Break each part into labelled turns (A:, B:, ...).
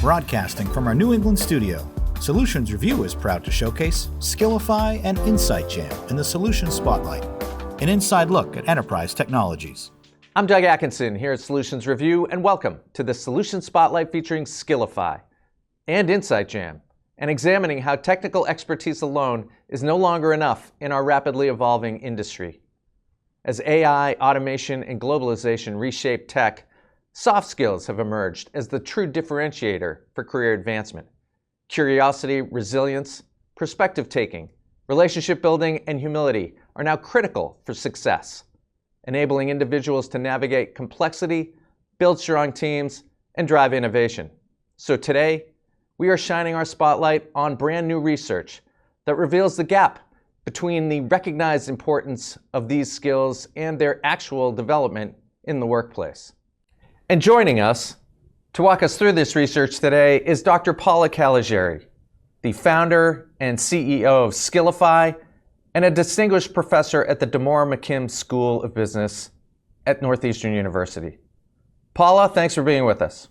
A: Broadcasting from our New England studio, Solutions Review is proud to showcase Skiilify and Insight Jam in the Solutions Spotlight, an inside look at enterprise technologies.
B: I'm Doug Atkinson here at Solutions Review, and welcome to the Solutions Spotlight featuring Skiilify and Insight Jam, and examining how technical expertise alone is no longer enough in our rapidly evolving industry. As AI, automation, and globalization reshape tech, soft skills have emerged as the true differentiator for career advancement. Curiosity, resilience, perspective taking, relationship building, and humility are now critical for success, enabling individuals to navigate complexity, build strong teams, and drive innovation. So today, we are shining our spotlight on brand new research that reveals the gap between the recognized importance of these skills and their actual development in the workplace. And joining us to walk us through this research today is Dr. Paula Caligiuri, the founder and CEO of Skiilify and a distinguished professor at the DeMora McKim School of Business at Northeastern University. Paula, thanks for being with us.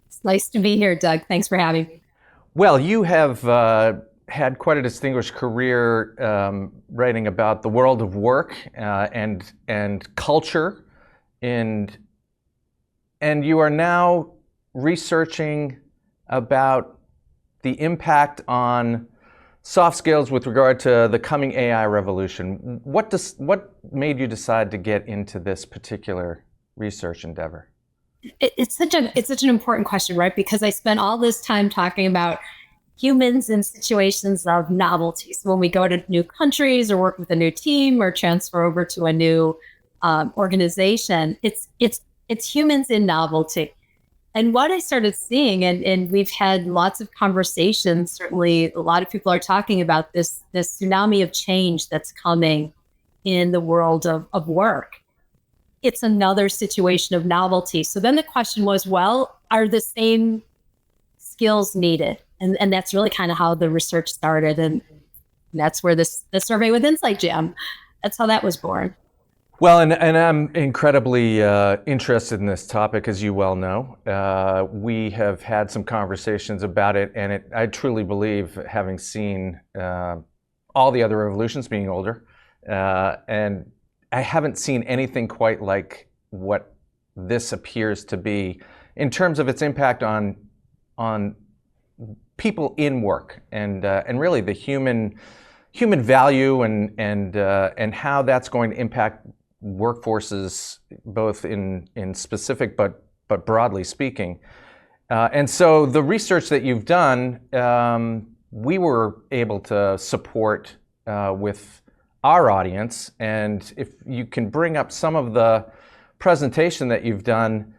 C: It's nice to be here, Doug. Thanks for having me.
B: Well, you have had quite a distinguished career writing about the world of work and culture, and you are now researching about the impact on soft skills with regard to the coming AI revolution. What made you decide to get into this particular research endeavor?
C: It's such an important question, right? Because I spent all this time talking about humans in situations of novelty. So when we go to new countries or work with a new team or transfer over to a new organization, it's humans in novelty. And what I started seeing, and we've had lots of conversations, certainly a lot of people are talking about this tsunami of change that's coming in the world of work. It's another situation of novelty. So then the question was, well, are the same skills needed? And that's really kind of how the research started. And that's where the survey with Insight Jam, that's how that was born.
B: Well, and I'm incredibly interested in this topic, as you well know. We have had some conversations about it, and I truly believe, having seen all the other revolutions being older, and I haven't seen anything quite like what this appears to be in terms of its impact on people in work and really the human value and how that's going to impact workforces, both in specific but broadly speaking. And so the research that you've done, we were able to support with our audience. And if you can bring up some of the presentation that you've done,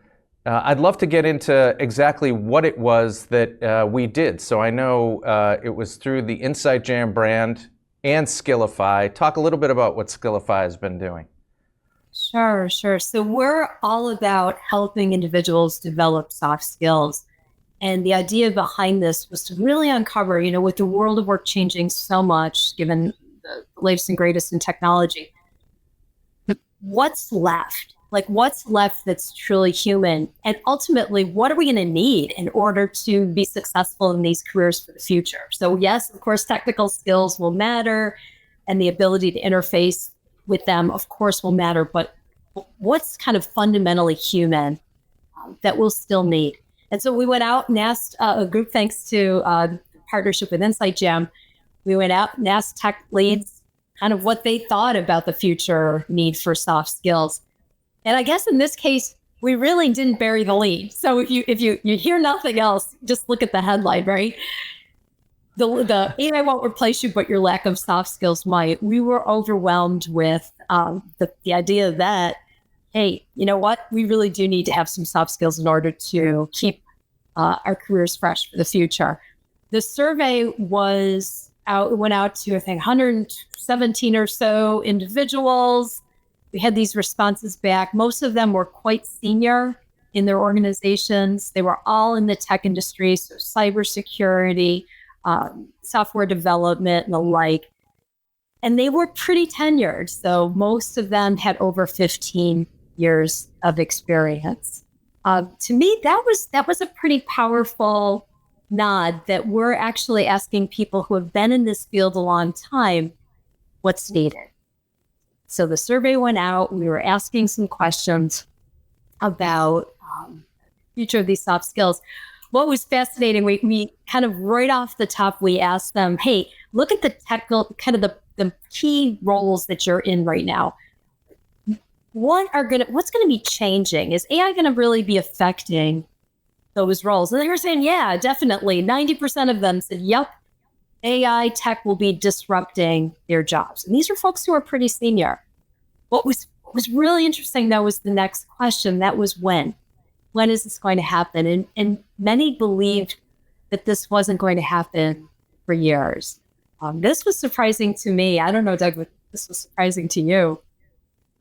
B: I'd love to get into exactly what it was that we did. So I know it was through the Insight Jam brand and Skiilify. Talk a little bit about what Skiilify has been doing.
C: Sure. So we're all about helping individuals develop soft skills. And the idea behind this was to really uncover, with the world of work changing so much, given the latest and greatest in technology, what's left? Like, what's left that's truly human? And ultimately, what are we going to need in order to be successful in these careers for the future? So yes, of course, technical skills will matter, and the ability to interface with them, of course, will matter. But what's kind of fundamentally human that we'll still need? And so we went out and asked a group, thanks to partnership with Insight Jam, we went out and asked tech leads kind of what they thought about the future need for soft skills. And I guess in this case, we really didn't bury the lead. So if you hear nothing else, just look at the headline, right? The AI won't replace you, but your lack of soft skills might. We were overwhelmed with the idea that, hey, you know what? We really do need to have some soft skills in order to keep our careers fresh for the future. The survey went out to, I think, 117 or so individuals. We had these responses back. Most of them were quite senior in their organizations. They were all in the tech industry, so cybersecurity, software development, and the like. And they were pretty tenured. So most of them had over 15 years of experience. To me, that was a pretty powerful nod that we're actually asking people who have been in this field a long time what's needed. So the survey went out. We were asking some questions about future of these soft skills. What was fascinating, we kind of right off the top, we asked them, hey, look at the technical, kind of the key roles that you're in right now. What's going to be changing? Is AI going to really be affecting those roles? And they were saying, yeah, definitely. 90% of them said, yep, AI tech will be disrupting their jobs. And these are folks who are pretty senior. What was really interesting, though, was the next question. That was when. When is this going to happen? And many believed that this wasn't going to happen for years. This was surprising to me. I don't know, Doug, but this was surprising to you.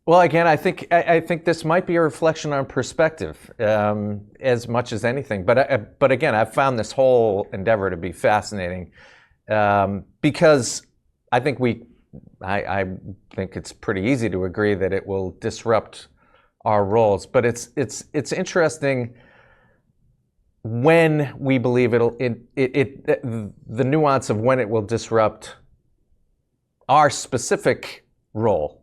B: Well, again, I think this might be a reflection on perspective as much as anything. But again, I've found this whole endeavor to be fascinating because I think I think it's pretty easy to agree that it will disrupt our roles. But it's interesting when we believe the nuance of when it will disrupt our specific role,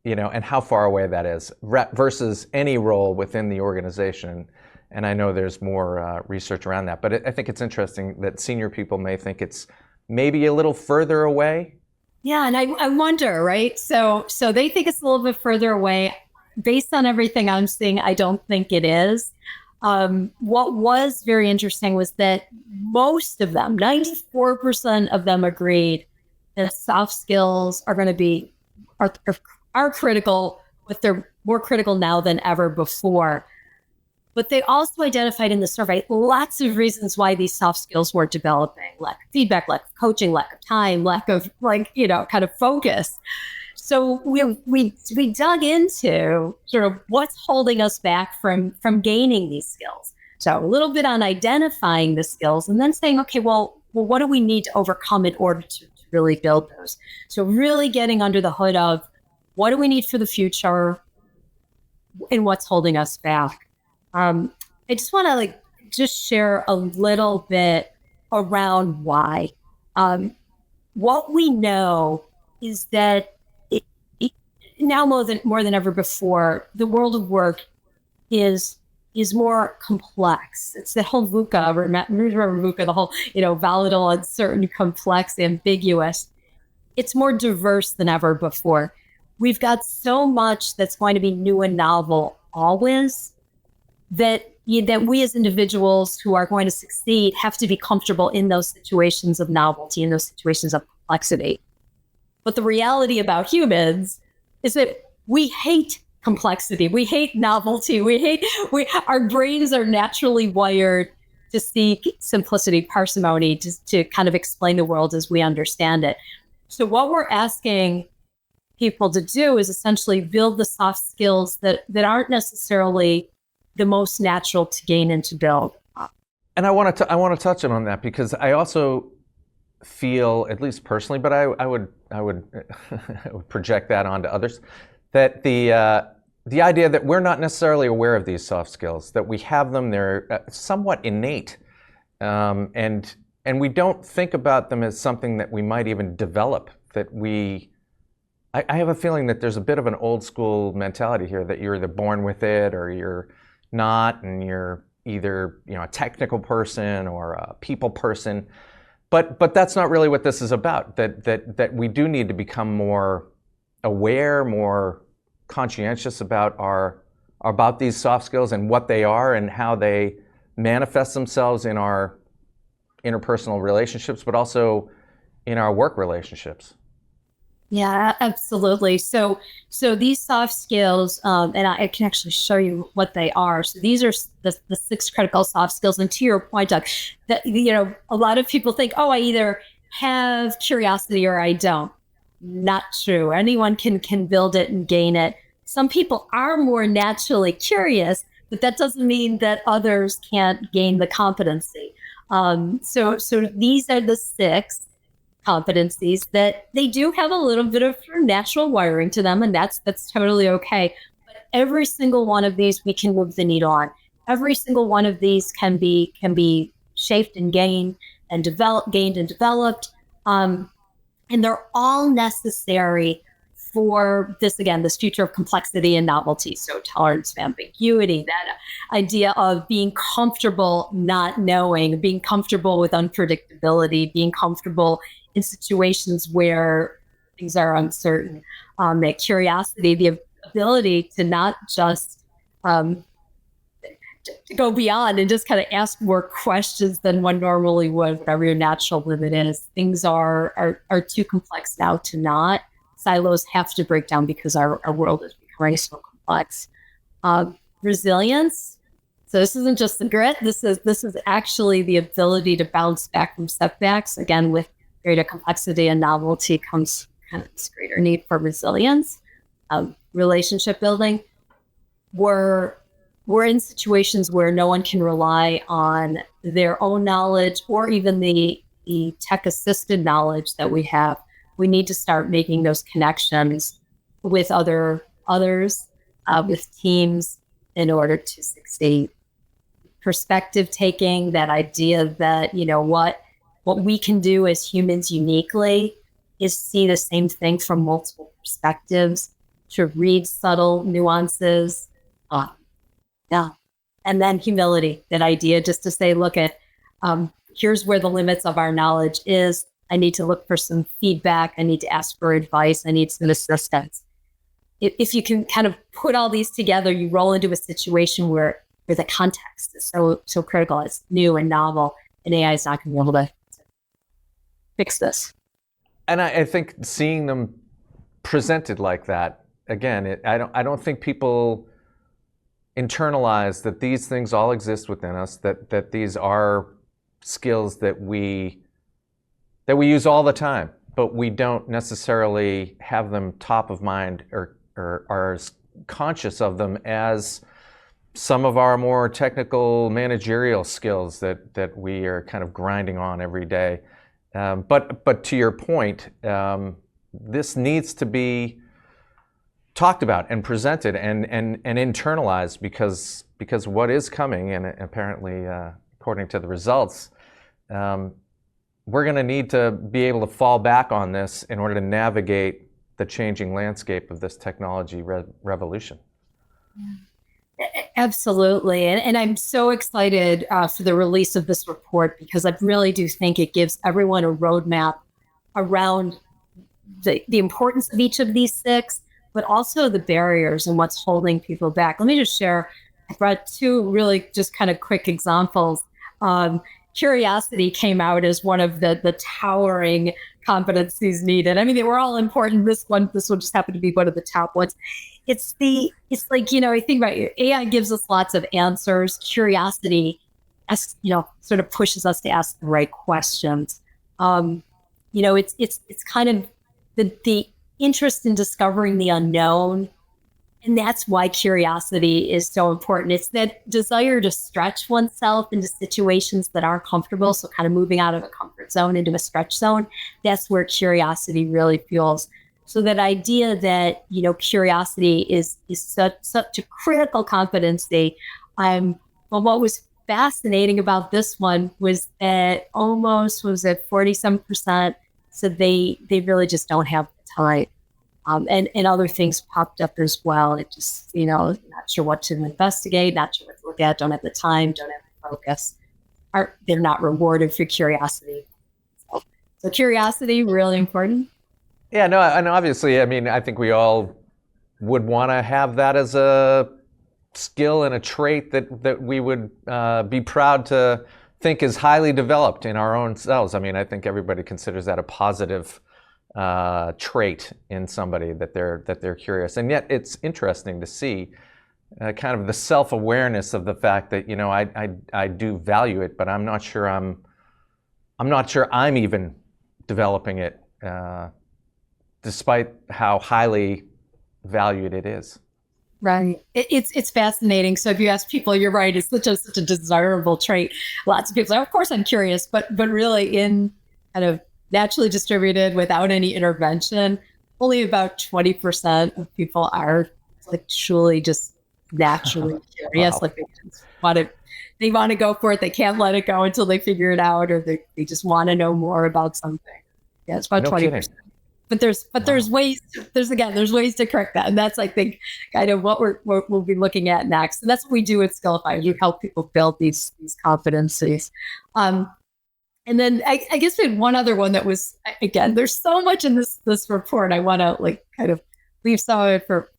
B: and how far away that is versus any role within the organization. And I know there's more research around that, but I think it's interesting that senior people may think it's maybe a little further away.
C: Yeah, and I wonder, right? So they think it's a little bit further away. Based on everything I'm seeing, I don't think it is. What was very interesting was that most of them, 94% of them, agreed that soft skills are going to be are critical, but they're more critical now than ever before. But they also identified in the survey lots of reasons why these soft skills weren't developing: lack of feedback, lack of coaching, lack of time, lack of kind of focus. So we dug into sort of what's holding us back from gaining these skills. So a little bit on identifying the skills and then saying, okay, well, what do we need to overcome in order to really build those? So really getting under the hood of what do we need for the future and what's holding us back. I just want to just share a little bit around why. What we know is that now more than ever before, the world of work is more complex. It's the whole VUCA, remember VUCA, the whole, volatile, uncertain, complex, ambiguous. It's more diverse than ever before. We've got so much that's going to be new and novel always that we as individuals who are going to succeed have to be comfortable in those situations of novelty, in those situations of complexity. But the reality about humans is that we hate complexity. We hate novelty. Our brains are naturally wired to seek simplicity, parsimony, to kind of explain the world as we understand it. So what we're asking people to do is essentially build the soft skills that aren't necessarily the most natural to gain and to build.
B: And I want to touch on that because I also feel, at least personally, but I would project that onto others, that the idea that we're not necessarily aware of these soft skills, that we have them, they're somewhat innate, and we don't think about them as something that we might even develop. I have a feeling that there's a bit of an old school mentality here that you're either born with it or you're not, and you're either a technical person or a people person. But that's not really what this is about. That we do need to become more aware, more conscientious about these soft skills and what they are and how they manifest themselves in our interpersonal relationships, but also in our work relationships.
C: Yeah, absolutely. So these soft skills, and I can actually show you what they are. So these are the 6 critical soft skills. And to your point, Doug, that a lot of people think, oh, I either have curiosity or I don't. Not true. Anyone can build it and gain it. Some people are more naturally curious, but that doesn't mean that others can't gain the competency. So these are the 6 competencies that they do have a little bit of natural wiring to them, and that's totally okay. But every single one of these we can move the needle on. Every single one of these can be shaped and gained and developed. And they're all necessary for this, again, this future of complexity and novelty. So tolerance of ambiguity, that idea of being comfortable not knowing, being comfortable with unpredictability, being comfortable in situations where things are uncertain, that curiosity, the ability to not just to go beyond and just kind of ask more questions than one normally would, whatever your natural limit is. Things are too complex now to not. Silos have to break down because our world is becoming so complex. Resilience. So this isn't just the grit. This is actually the ability to bounce back from setbacks. Again, with greater complexity and novelty comes kind of this greater need for resilience. Relationship building. We're in situations where no one can rely on their own knowledge or even the tech-assisted knowledge that we have. We need to start making those connections with others, with teams in order to succeed. Perspective taking, that idea that, what we can do as humans uniquely is see the same thing from multiple perspectives, to read subtle nuances. And then humility, that idea just to say, look at, here's where the limits of our knowledge is. I need to look for some feedback. I need to ask for advice. I need some assistance. If you can kind of put all these together, you roll into a situation where the context is so critical. It's new and novel, and AI is not going to be able to fix this.
B: And I think seeing them presented like that, again, I don't think people internalize that these things all exist within us, that these are skills that we use all the time, but we don't necessarily have them top of mind or are as conscious of them as some of our more technical managerial skills that we are kind of grinding on every day. But to your point, this needs to be talked about and presented and internalized because what is coming, and apparently according to the results, we're going to need to be able to fall back on this in order to navigate the changing landscape of this technology revolution.
C: Absolutely. And I'm so excited for the release of this report, because I really do think it gives everyone a roadmap around the importance of each of these six, but also the barriers and what's holding people back. Let me just share, I brought two really just kind of quick examples. Curiosity came out as one of the towering competencies needed. I mean, they were all important. This one just happened to be one of the top ones. It's like, I think about it, AI gives us lots of answers. Curiosity, sort of pushes us to ask the right questions. It's kind of the interest in discovering the unknown. And that's why curiosity is so important. It's that desire to stretch oneself into situations that aren't comfortable. So kind of moving out of a comfort zone into a stretch zone. That's where curiosity really fuels. So that idea that, curiosity is such a critical competency. Well, what was fascinating about this one was that almost 47% said they really just don't have the time. And other things popped up as well. It just, not sure what to investigate, not sure what to look at, don't have the time, don't have the focus. They're not rewarded for curiosity. So curiosity, really important.
B: Yeah, no, and obviously, I think we all would want to have that as a skill and a trait that we would be proud to think is highly developed in our own selves. I think everybody considers that a positive trait in somebody, that they're curious. And yet it's interesting to see kind of the self-awareness of the fact that, I do value it, but I'm not sure I'm even developing it, despite how highly valued it is.
C: Right. It's fascinating. So if you ask people, you're right, it's such a desirable trait. Lots of people say, of course I'm curious, but really in kind of naturally distributed without any intervention, only about 20% of people are like truly just naturally curious.
B: Wow.
C: Like they just want to they want to go for it. They can't let it go until they figure it out, or they just want to know more about something. Yeah, it's about 20%. But there's ways to correct that, and that's, I think, kind of what we'll be looking at next. And that's what we do at Skiilify. We help people build these competencies. And then I guess we had one other one that was, again, there's so much in this report. I want to kind of leave some of it for.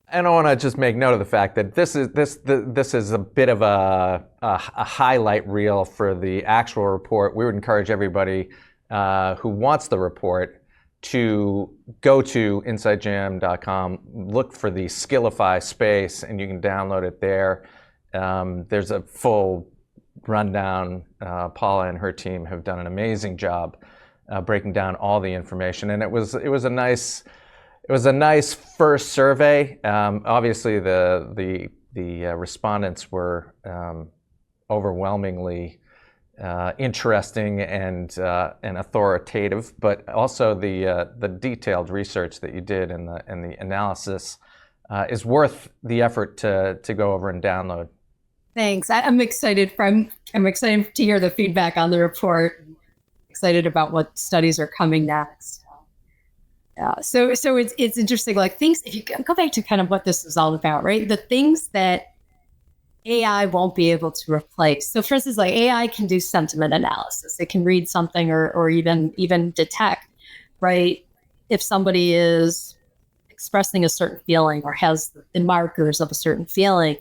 B: And I want to just make note of the fact that this is a bit of a highlight reel for the actual report. We would encourage everybody who wants the report to go to insightjam.com, look for the Skiilify space, and you can download it there. There's a full rundown. Paula and her team have done an amazing job breaking down all the information, and it was a nice first survey. Obviously, the respondents were overwhelmingly interesting and authoritative, but also the detailed research that you did and the analysis is worth the effort to go over and download.
C: Thanks. I'm excited to hear the feedback on the report. Excited about what studies are coming next. So it's interesting. Things, if you go back to kind of what this is all about, right? The things that AI won't be able to replace. So for instance, AI can do sentiment analysis. It can read something or even detect, right, if somebody is expressing a certain feeling or has the markers of a certain feeling.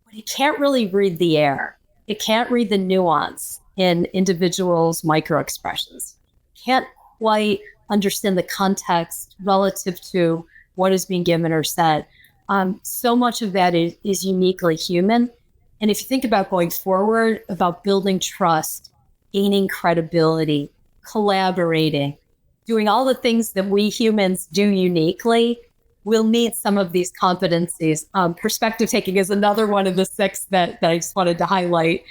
C: But it can't really read the air. It can't read the nuance in individuals' microexpressions. It can't quite understand the context relative to what is being given or said. So much of that is uniquely human. And if you think about going forward, about building trust, gaining credibility, collaborating, doing all the things that we humans do uniquely, we'll need some of these competencies. Perspective taking is another one of the 6 that I just wanted to highlight.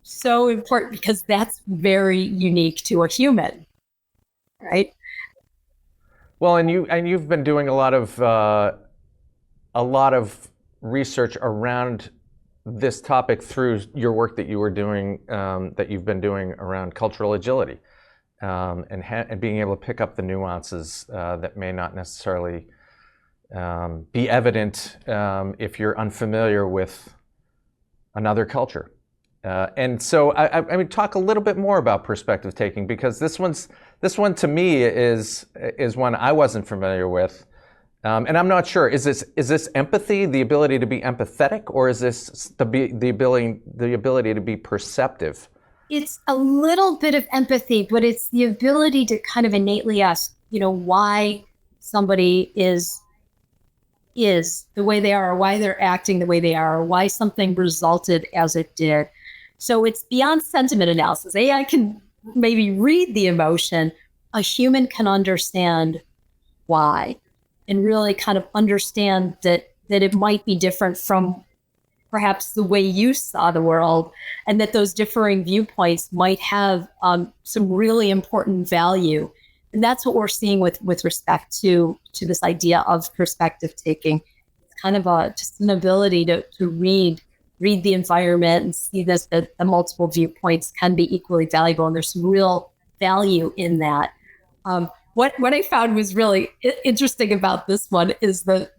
C: So important because that's very unique to a human, right?
B: Well, and you've been doing a lot of research around this topic through your work that you've been doing around cultural agility, and being able to pick up the nuances that may not necessarily be evident if you're unfamiliar with another culture. And so I mean, talk a little bit more about perspective taking, because this one to me is one I wasn't familiar with. And I'm not sure, is this empathy, the ability to be empathetic, or is this the ability to be perceptive?
C: It's a little bit of empathy, but it's the ability to kind of innately ask, why somebody is the way they are, or why they're acting the way they are, or why something resulted as it did. So it's beyond sentiment analysis. AI can maybe read the emotion. A human can understand why, and really kind of understand that it might be different from perhaps the way you saw the world, and that those differing viewpoints might have some really important value. And that's what we're seeing with respect to this idea of perspective taking. It's kind of just an ability to read the environment and see that the multiple viewpoints can be equally valuable, and there's some real value in that. What I found was really interesting about this one is that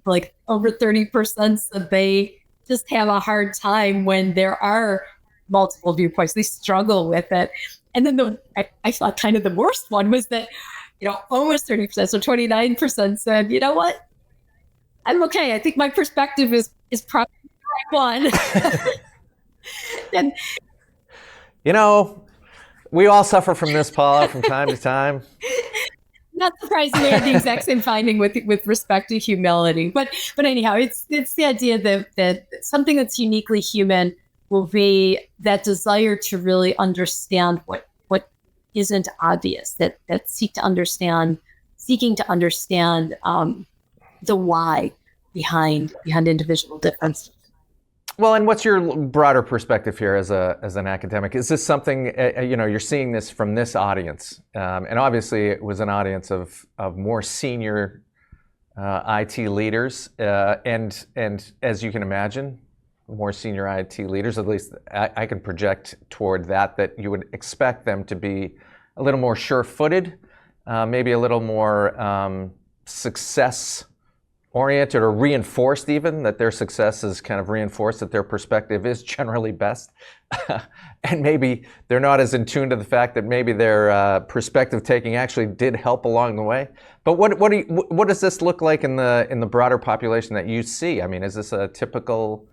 C: over 30% said they just have a hard time when there are multiple viewpoints. They struggle with it. And then I thought kind of the worst one was that, almost 30%, so 29% said, you know what, I'm okay. I think my perspective is probably the right one. And
B: we all suffer from this, Paula, from time to time.
C: Not surprisingly, I had the exact same finding with respect to humility. But anyhow, it's the idea that something that's uniquely human will be that desire to really understand what isn't obvious, that seeking to understand the why behind individual differences.
B: Well, and what's your broader perspective here as an academic? Is this something, you're seeing this from this audience, and obviously it was an audience of more senior IT leaders, and as you can imagine, more senior IT leaders, at least I can project toward that you would expect them to be a little more sure-footed, maybe a little more success-oriented or reinforced even, that their success is kind of reinforced, that their perspective is generally best. And maybe they're not as in tune to the fact that maybe their perspective taking actually did help along the way. But what does this look like in the broader population that you see? I mean, is this a typical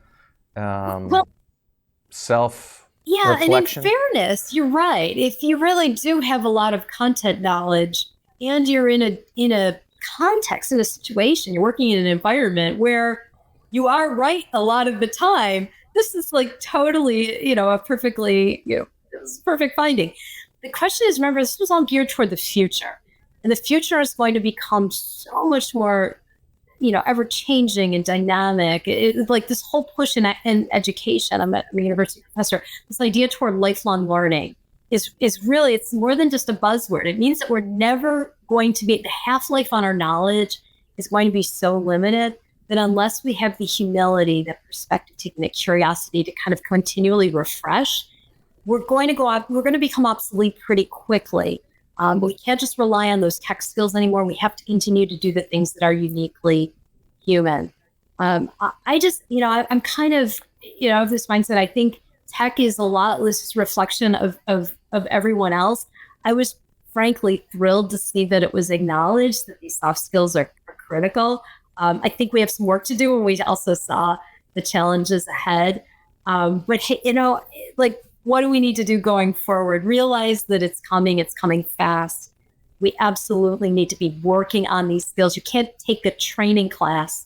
B: self-reflection?
C: Yeah, and in fairness, you're right. If you really do have a lot of content knowledge and you're in a context, in a situation, you're working in an environment where you are right a lot of the time, this is like totally, a perfectly, it's perfect finding. The question is, remember, this was all geared toward the future. And the future is going to become so much more, ever changing and dynamic. It's like this whole push in education. I'm a university professor. This idea toward lifelong learning is really, it's more than just a buzzword. It means that we're never going to be, the half-life on our knowledge is going to be so limited that unless we have the humility, the perspective taking, the curiosity to kind of continually refresh, we're going to become obsolete pretty quickly. We can't just rely on those tech skills anymore. We have to continue to do the things that are uniquely human. I'm kind of, of this mindset. I think tech is a lot less reflection of everyone else. I was frankly thrilled to see that it was acknowledged that these soft skills are critical. I think we have some work to do, and we also saw the challenges ahead. But what do we need to do going forward? Realize that it's coming fast. We absolutely need to be working on these skills. You can't take a training class.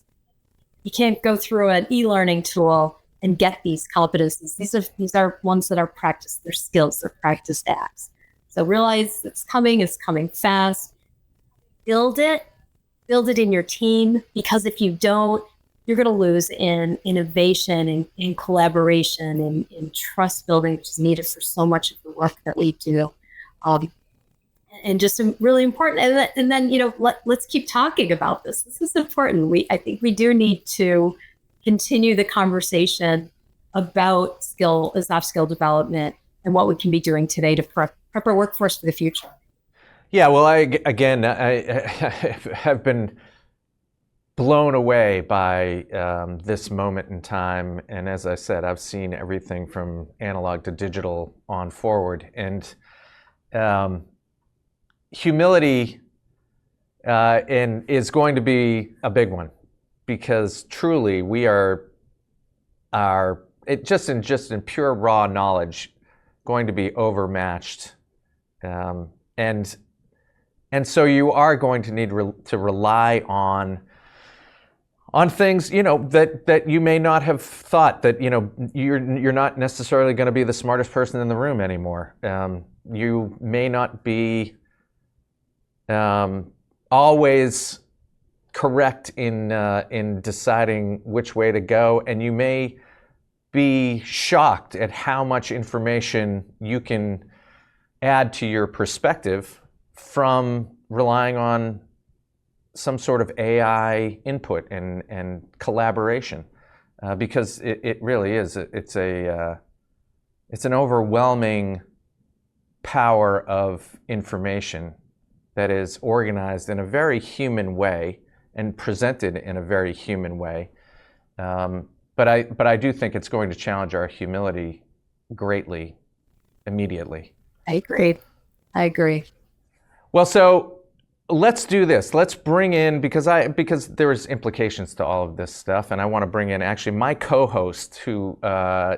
C: You can't go through an e-learning tool and get these competencies. These are ones that are practiced. They're skills, they're practiced acts. So realize it's coming fast. Build it in your team, because if you don't, you're going to lose in innovation and in collaboration and in trust building, which is needed for so much of the work that we do. And just really important. And then let's keep talking about this. This is important. I think we do need to continue the conversation about soft skill development and what we can be doing today to prep our workforce for the future.
B: Yeah, well, I have been blown away by this moment in time. And as I said, I've seen everything from analog to digital on forward. And humility is going to be a big one, because truly we are just in pure raw knowledge going to be overmatched. And so you are going to need to rely on things, that you may not have thought, that, you're not necessarily going to be the smartest person in the room anymore. You may not be always correct in deciding which way to go, and you may be shocked at how much information you can add to your perspective from relying on some sort of AI input and collaboration, because it really is. It's an overwhelming power of information that is organized in a very human way and presented in a very human way. But I do think it's going to challenge our humility greatly immediately.
C: I agree.
B: Well, so let's do this. Let's bring in, because there's implications to all of this stuff, and I want to bring in actually my co-host who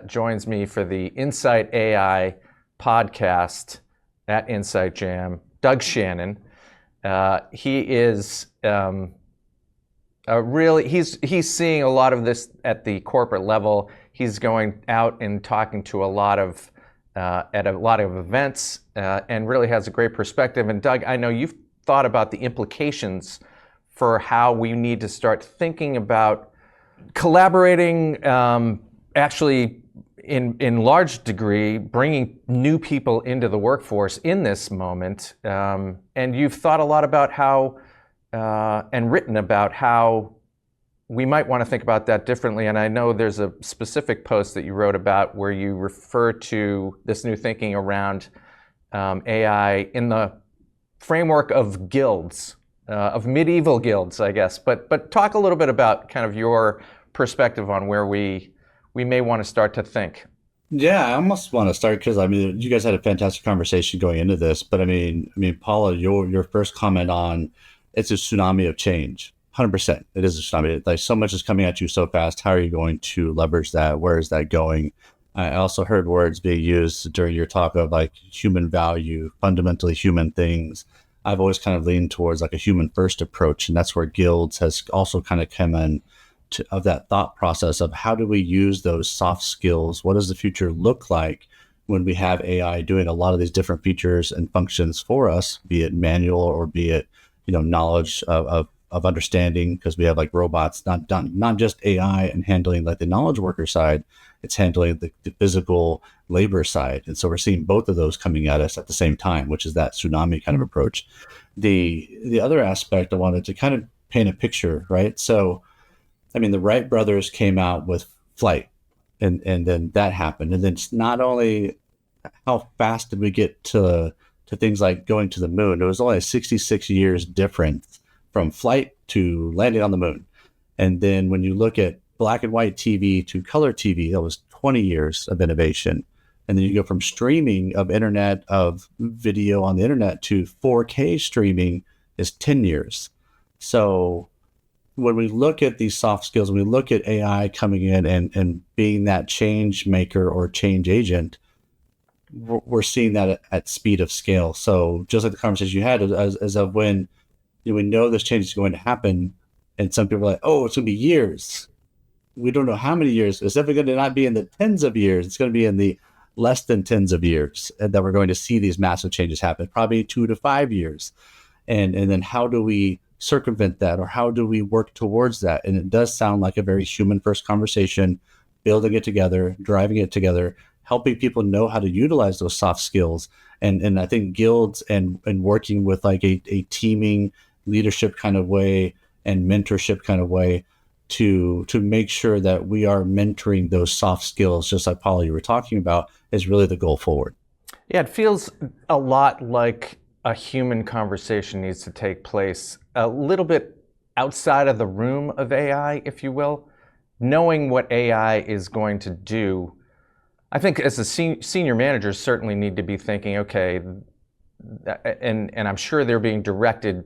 B: joins me for the Insight AI podcast at Insight Jam, Doug Shannon. He is he's seeing a lot of this at the corporate level. He's going out and talking to a lot of at a lot of events, and really has a great perspective. And Doug, I know you've thought about the implications for how we need to start thinking about collaborating, actually in large degree, bringing new people into the workforce in this moment. And you've thought a lot about how, and written about how we might want to think about that differently. And I know there's a specific post that you wrote about where you refer to this new thinking around AI in the framework of guilds, of medieval guilds, I guess. But talk a little bit about kind of your perspective on where we may want to start to think.
D: Yeah, I almost want to start because you guys had a fantastic conversation going into this, but I mean, Paula, your first comment on it's a tsunami of change. 100%. It is a tsunami. Like so much is coming at you so fast. How are you going to leverage that? Where is that going? I also heard words being used during your talk of like human value, fundamentally human things. I've always kind of leaned towards like a human first approach. And that's where guilds has also kind of come in of that thought process of how do we use those soft skills? What does the future look like when we have AI doing a lot of these different features and functions for us, be it manual or be it, knowledge of understanding, because we have like robots, not just AI and handling like the knowledge worker side, it's handling the physical labor side. And so we're seeing both of those coming at us at the same time, which is that tsunami kind of approach. The other aspect I wanted to kind of paint a picture, right? So, the Wright brothers came out with flight and then that happened. And then it's not only how fast did we get to things like going to the moon, it was only a 66 years difference from flight to landing on the moon. And then when you look at black and white TV to color TV, that was 20 years of innovation. And then you go from streaming of internet, of video on the internet to 4K streaming is 10 years. So when we look at these soft skills, when we look at AI coming in and being that change maker or change agent, we're seeing that at speed of scale. So just like the conversation you had as of when we know this change is going to happen, and some people are like, oh, it's going to be years. We don't know how many years. It's definitely going to not be in the tens of years. It's going to be in the less than tens of years that we're going to see these massive changes happen, probably 2 to 5 years. And then how do we circumvent that, or how do we work towards that? And it does sound like a very human first conversation, building it together, driving it together, helping people know how to utilize those soft skills. And I think guilds and working with like a teaming leadership kind of way and mentorship kind of way to make sure that we are mentoring those soft skills, just like Paula, you were talking about, is really the goal forward.
B: Yeah, it feels a lot like a human conversation needs to take place a little bit outside of the room of AI, if you will. Knowing what AI is going to do, I think as a senior managers certainly need to be thinking, okay, and I'm sure they're being directed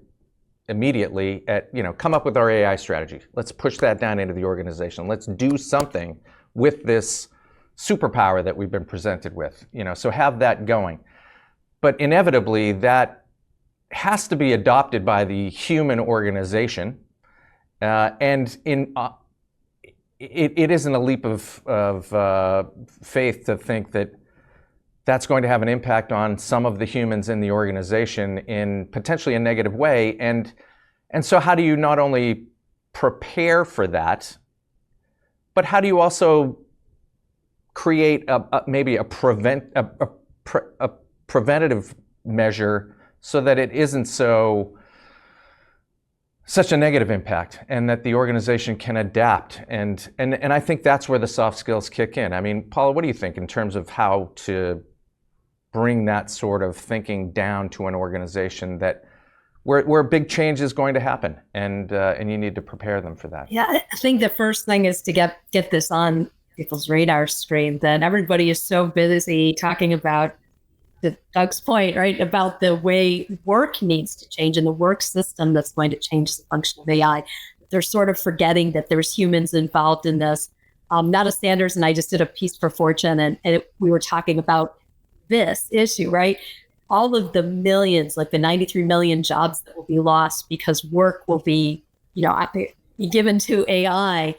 B: immediately at, come up with our AI strategy. Let's push that down into the organization. Let's do something with this superpower that we've been presented with, so have that going. But inevitably, that has to be adopted by the human organization. And it isn't a leap of faith to think that that's going to have an impact on some of the humans in the organization in potentially a negative way. And so how do you not only prepare for that, but how do you also create maybe a preventative measure so that it isn't such a negative impact, and that the organization can adapt. And I think that's where the soft skills kick in. Paula, what do you think in terms of how to bring that sort of thinking down to an organization that where big change is going to happen, and you need to prepare them for that?
C: Yeah, I think the first thing is to get this on people's radar screen. That everybody is so busy talking about, to Doug's point, right, about the way work needs to change and the work system that's going to change the function of AI. They're sort of forgetting that there's humans involved in this. Nada Sanders and I just did a piece for Fortune, and we were talking about this issue, right? All of the millions, like the 93 million jobs that will be lost because work will be, given to AI.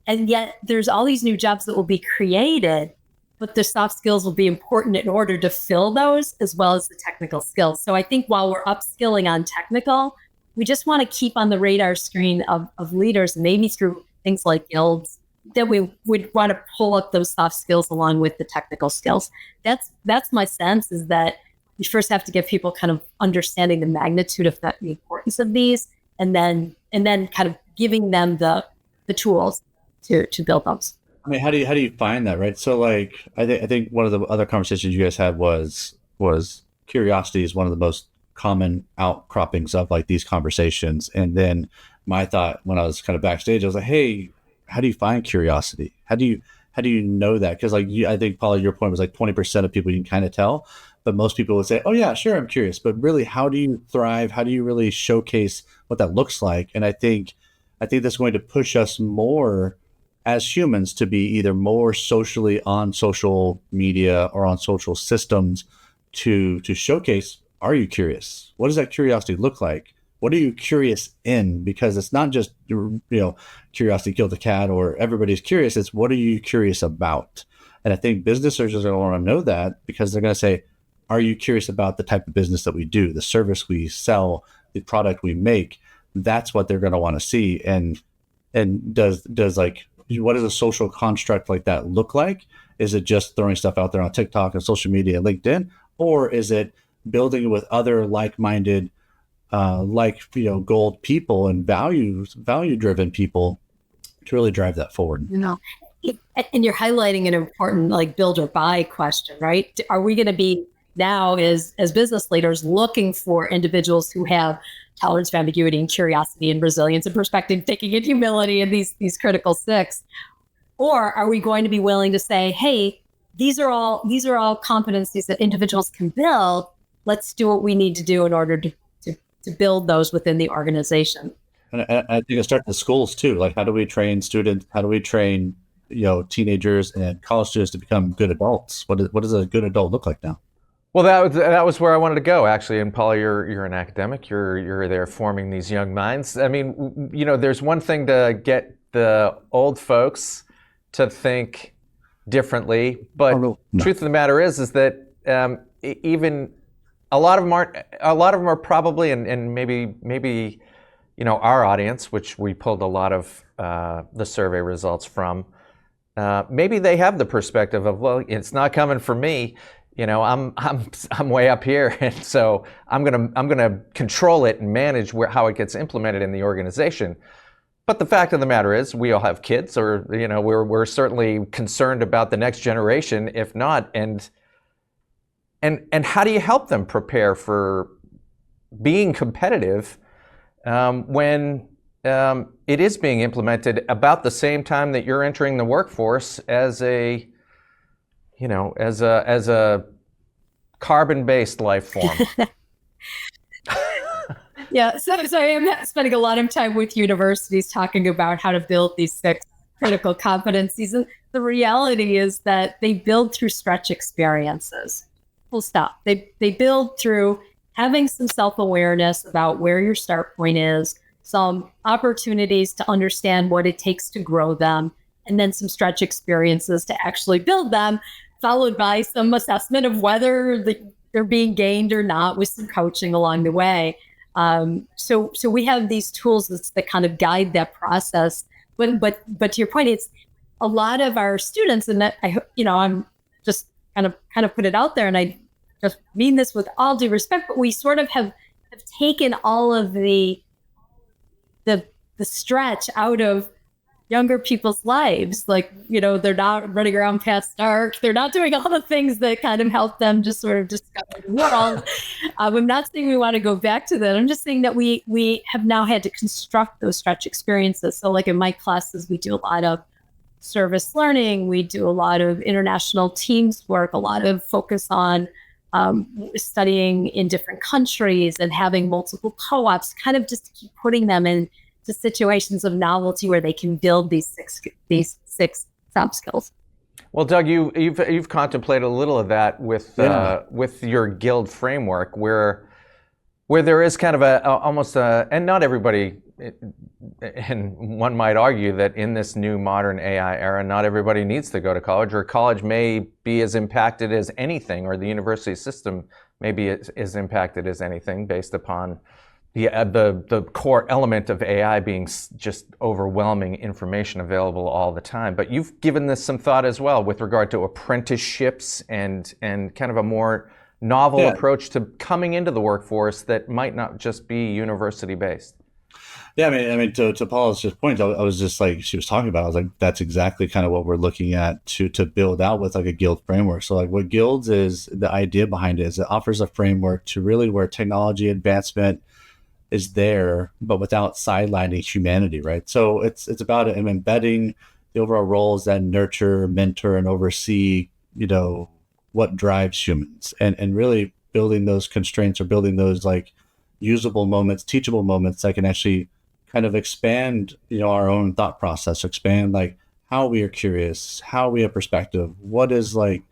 C: And yet there's all these new jobs that will be created, but the soft skills will be important in order to fill those, as well as the technical skills. So I think while we're upskilling on technical, we just want to keep on the radar screen of leaders, maybe through things like guilds, that we would want to pull up those soft skills along with the technical skills. That's my sense, is that you first have to get people kind of understanding the magnitude of the importance of these, and then kind of giving them the the tools to build those.
D: I mean, how do you find that, right? So like, I think one of the other conversations you guys had was curiosity is one of the most common outcroppings of like these conversations. And then my thought when I was kind of backstage, I was like, hey, how do you find curiosity? How do you know that? Because like I think Paula, your point was like 20% of people you can kind of tell, but most people would say, oh yeah, sure, I'm curious. But really, how do you thrive? How do you really showcase what that looks like? And I think that's going to push us more as humans to be either more socially on social media or on social systems to showcase, are you curious? What does that curiosity look like? What are you curious in? Because it's not just, curiosity killed the cat or everybody's curious. It's what are you curious about? And I think business owners are going to want to know that because they're going to say, are you curious about the type of business that we do, the service we sell, the product we make? That's what they're going to want to see. And does like, what does a social construct like that look like? Is it just throwing stuff out there on TikTok and social media and LinkedIn? Or is it building with other like-minded, gold people and value-driven people to really drive that forward?
C: And you're highlighting an important like build or buy question, right? Are we going to be now as business leaders looking for individuals who have tolerance of ambiguity and curiosity and resilience and perspective thinking and humility and these critical six? Or are we going to be willing to say, hey, these are all competencies that individuals can build. Let's do what we need to do in order to build those within the organization.
D: And I think it starts in schools too. Like, how do we train students? How do we train, teenagers and college students to become good adults? What does a good adult look like now?
B: Well, that was where I wanted to go, actually. And Paula, you're an academic. You're there forming these young minds. I mean, there's one thing to get the old folks to think differently, but truth of the matter is that even a lot of them are probably, and maybe our audience, which we pulled a lot of the survey results from, maybe they have the perspective of, well, it's not coming for me. I'm way up here, and so I'm gonna control it and manage how it gets implemented in the organization. But the fact of the matter is, we all have kids, or we're certainly concerned about the next generation, if not. And how do you help them prepare for being competitive when it is being implemented about the same time that you're entering the workforce as a carbon-based life form?
C: Yeah, so I'm spending a lot of time with universities talking about how to build these 6 critical competencies. And the reality is that they build through stretch experiences. Full stop. They build through having some self-awareness about where your start point is, some opportunities to understand what it takes to grow them, and then some stretch experiences to actually build them, followed by some assessment of whether they're being gained or not with some coaching along the way. So we have these tools that kind of guide that process. But to your point, it's a lot of our students, and that I'm just kind of put it out there, and I just mean this with all due respect, but we sort of have taken all of the stretch out of younger people's lives. Like, they're not running around past dark. They're not doing all the things that kind of help them just sort of discover the world. I'm not saying we want to go back to that. I'm just saying that we have now had to construct those stretch experiences. So like in my classes, we do a lot of service learning. We do a lot of international teams work, a lot of focus on studying in different countries and having multiple co-ops, kind of just keep putting them into situations of novelty where they can build these six soft skills.
B: Well, Doug, you've contemplated a little of that with your guild framework, where there is kind of almost and not everybody, and one might argue that in this new modern AI era, not everybody needs to go to college, or college may be as impacted as anything, or the university system may be as impacted as anything, based upon the core element of AI being just overwhelming information available all the time. But you've given this some thought as well with regard to apprenticeships and kind of a more novel approach to coming into the workforce that might not just be university based.
D: Yeah, to Paula's just point, I was just like, she was talking about, I was like, that's exactly kind of what we're looking at to build out with like a guild framework. So like what guilds is, the idea behind it is it offers a framework to really where technology advancement is there, but without sidelining humanity, right? So it's about embedding the overall roles that nurture, mentor, and oversee, what drives humans, and really building those constraints or building those like usable moments, teachable moments that can actually kind of expand, our own thought process, expand like how we are curious, how we have perspective, what is like,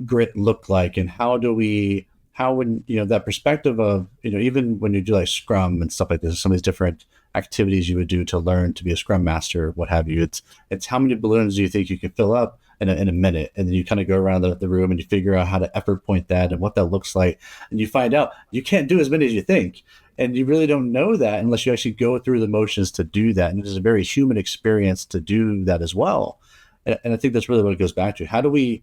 D: grit look like, and how would, that perspective of, even when you do like Scrum and stuff like this, some of these different activities you would do to learn to be a Scrum master, what have you, it's how many balloons do you think you can fill up in a minute? And then you kind of go around the room and you figure out how to effort point that and what that looks like. And you find out you can't do as many as you think. And you really don't know that unless you actually go through the motions to do that. And it is a very human experience to do that as well. And I think that's really what it goes back to. How do we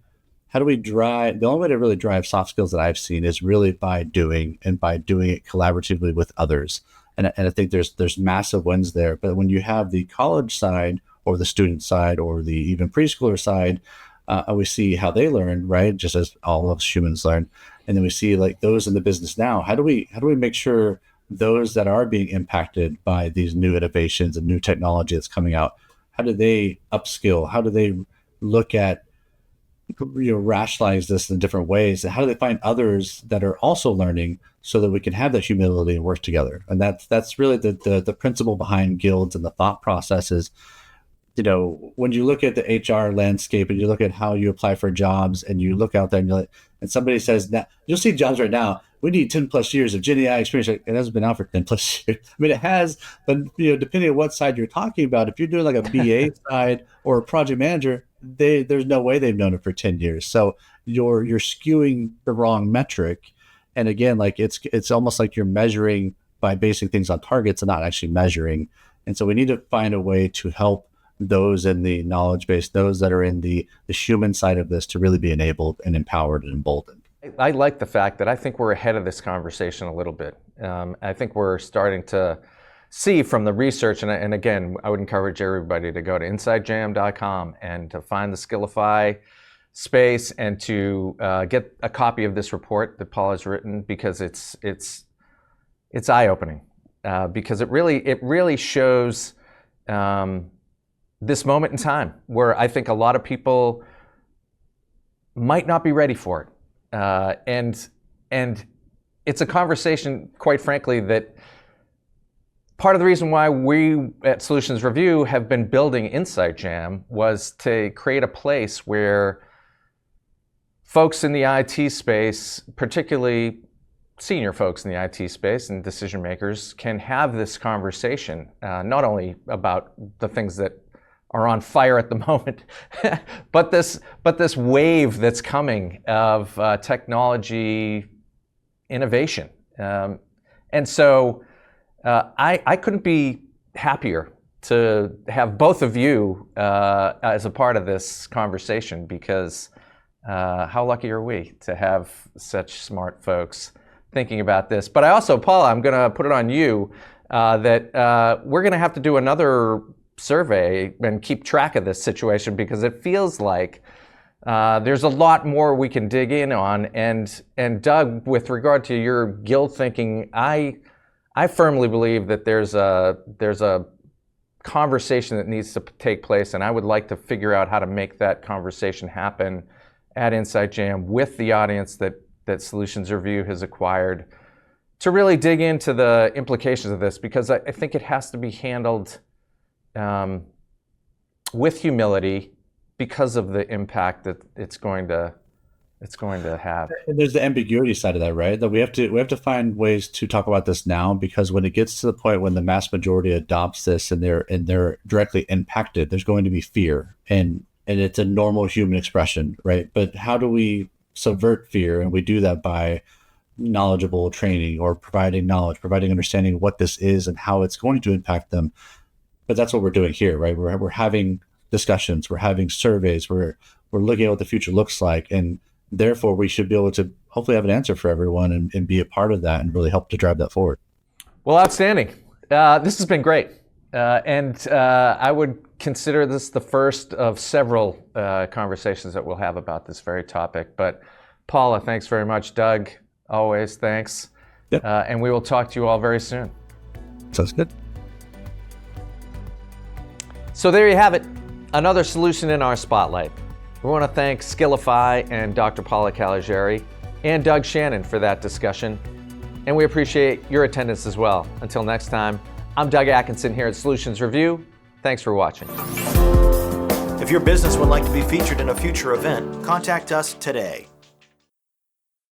D: drive? The only way to really drive soft skills that I've seen is really by doing, and by doing it collaboratively with others. And I think there's massive wins there. But when you have the college side or the student side or the even preschooler side, we see how they learn, right? Just as all of us humans learn. And then we see like those in the business now. How do we make sure those that are being impacted by these new innovations and new technology that's coming out, how do they upskill? How do they look at, rationalize this in different ways? And how do they find others that are also learning so that we can have that humility and work together? And that's really the principle behind guilds and the thought processes. When you look at the HR landscape and you look at how you apply for jobs and you look out there and somebody says, now you'll see jobs right now, we need 10 plus years of Gen AI experience. It hasn't been out for 10 plus years. I mean, it has, but depending on what side you're talking about, if you're doing like a BA side or a project manager, there's no way they've known it for 10 years. So you're skewing the wrong metric. And again, like it's almost like you're measuring by basing things on targets and not actually measuring. And so we need to find a way to help those in the knowledge base, those that are in the human side of this, to really be enabled and empowered and emboldened.
B: I like the fact that I think we're ahead of this conversation a little bit. I think we're starting to see from the research, and again, I would encourage everybody to go to insidejam.com and to find the Skiilify space and to get a copy of this report that Paula has written, because it's eye-opening, because it really shows this moment in time where I think a lot of people might not be ready for it. And it's a conversation, quite frankly, that part of the reason why we at Solutions Review have been building Insight Jam was to create a place where folks in the IT space, particularly senior folks in the IT space and decision makers, can have this conversation, not only about the things that are on fire at the moment, but this wave that's coming of technology innovation. And so I couldn't be happier to have both of you as a part of this conversation, because how lucky are we to have such smart folks thinking about this. But I also, Paula, I'm going to put it on you that we're going to have to do another survey and keep track of this situation, because it feels like there's a lot more we can dig in on. And Doug, with regard to your guild thinking, I firmly believe that there's a conversation that needs to take place, and I would like to figure out how to make that conversation happen at Insight Jam with the audience that Solutions Review has acquired, to really dig into the implications of this, because I think it has to be handled with humility, because of the impact that it's going to have.
D: And there's the ambiguity side of that, right? That we have to find ways to talk about this now, because when it gets to the point when the mass majority adopts this and they're directly impacted, there's going to be fear, and it's a normal human expression, right? But how do we subvert fear? And we do that by knowledgeable training, or providing knowledge, providing understanding of what this is and how it's going to impact them. But that's what we're doing here, right? We're having discussions, we're having surveys, we're looking at what the future looks like, and therefore we should be able to hopefully have an answer for everyone and be a part of that and really help to drive that forward.
B: Well, outstanding. This has been great. And I would consider this the first of several conversations that we'll have about this very topic. But Paula, thanks very much. Doug, always thanks.
D: Yep.
B: And we will talk to you all very soon.
D: Sounds good.
B: So there you have it, another solution in our spotlight. We want to thank Skiilify and Dr. Paula Caligiuri and Doug Shannon for that discussion. And we appreciate your attendance as well. Until next time, I'm Doug Atkinson here at Solutions Review. Thanks for watching.
A: If your business would like to be featured in a future event, contact us today.